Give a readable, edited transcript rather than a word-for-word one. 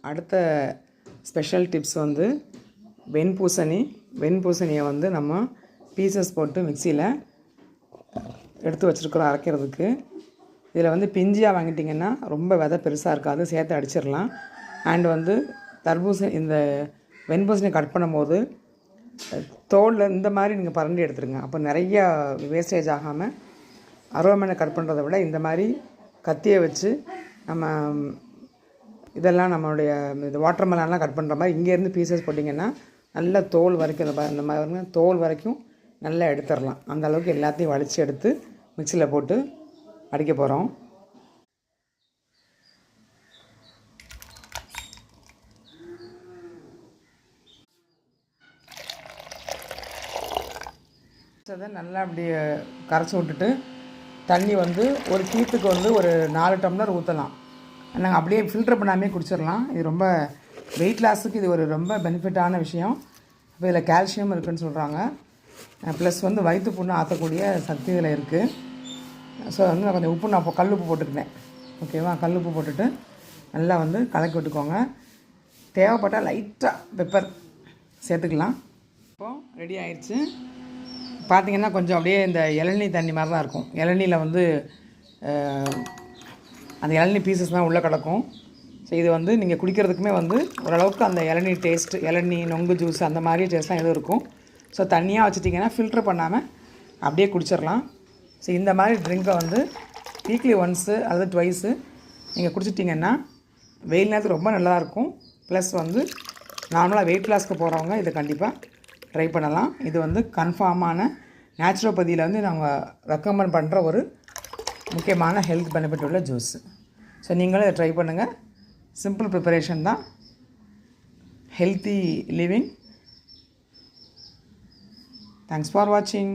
அடுத்த special tips வந்து வெண்பூசணியை வந்து நம்ம பீசஸ் போட்டு மிக்சியில் எடுத்து வச்சுருக்குறோம் அரைக்கிறதுக்கு. இதில் வந்து பிஞ்சியாக வாங்கிட்டிங்கன்னா ரொம்ப விதை பெருசாக இருக்காது, சேர்த்து அடிச்சிடலாம். அண்ட் வந்து இந்த வெண்பூசணி கட் பண்ணும்போது தோலில் இந்த மாதிரி நீங்கள் பரண்டி எடுத்துருங்க. அப்போ நிறையா வேஸ்டேஜ் ஆகாமல் அருவாமனை கட் பண்ணுறதை விட இந்த மாதிரி கத்தியை வச்சு நம்ம இதெல்லாம் நம்மளுடைய இது வாட்டர் மெலன்லாம் கட் பண்ணுற மாதிரி இங்கேருந்து பீசஸ் போட்டிங்கன்னா நல்லா தோல் வரைக்கும் இந்த மாதிரி தோல் வரைக்கும் நல்லா எடுத்துடலாம். அந்த அளவுக்கு எல்லாத்தையும் வலித்து எடுத்து மிக்சியில் போட்டு அடிக்க போகிறோம். அதை நல்லா அப்படி கரைச்சி விட்டுட்டு தண்ணி வந்து ஒரு கீத்துக்கு வந்து ஒரு 4 டம்ளர் ஊற்றலாம். நாங்கள் அப்படியே ஃபில்டர் பண்ணாமே குடிச்சிடலாம். இது ரொம்ப வெயிட் லாஸுக்கு இது ஒரு ரொம்ப பெனிஃபிட்டான விஷயம். இப்போ இதில் கால்சியம் இருக்குதுன்னு சொல்கிறாங்க. ப்ளஸ் வந்து வயிற்று புண்ணு ஆற்றக்கூடிய சக்தி இதில் இருக்குது. ஸோ வந்து நான் கொஞ்சம் உப்பு நான் கல் உப்பு போட்டுக்கிட்டேன். ஓகேவா, கல் உப்பு போட்டுட்டு நல்லா வந்து கலக்கி விட்டுக்கோங்க. தேவைப்பட்டால் லைட்டாக பெப்பர் சேர்த்துக்கலாம். இப்போது ரெடி ஆயிடுச்சு. பார்த்திங்கன்னா கொஞ்சம் அப்படியே இந்த இளநீ தண்ணி மாதிரி தான் இருக்கும். இளநியில் வந்து அந்த இளநீ பீசஸ்லாம் உள்ளே கிடக்கும். ஸோ இது வந்து நீங்கள் குடிக்கிறதுக்குமே வந்து ஓரளவுக்கு அந்த இளநீ டேஸ்ட்டு, இளநீ நொங்கு ஜூஸ் அந்த மாதிரி டேஸ்ட்லாம் எதுவும் இருக்கும். ஸோ தண்ணியாக வச்சுட்டிங்கன்னா ஃபில்ட்ரு பண்ணாமல் அப்படியே குடிச்சிடலாம். ஸோ இந்த மாதிரி ட்ரிங்கை வந்து வீக்லி ஒன்ஸு அல்லது ட்வைஸு நீங்கள் குடிச்சிட்டிங்கன்னா வெயில் நேரத்துக்கு ரொம்ப நல்லாயிருக்கும். ப்ளஸ் வந்து நார்மலாக வெயிட் லாஸ்க்கு போகிறவங்க இதை கண்டிப்பாக ட்ரை பண்ணலாம். இது வந்து கன்ஃபார்மான நேச்சுரோபதியில் வந்து நாங்கள் ரெக்கமெண்ட் பண்ணுற ஒரு முக்கியமான ஹெல்த் பெனிஃபிட் உள்ள ஜூஸ். ஸோ நீங்களும் இதை ட்ரை பண்ணுங்கள். சிம்பிள் ப்ரிப்பரேஷன் தான். Healthy living. தேங்க்ஸ் ஃபார் வாட்சிங்.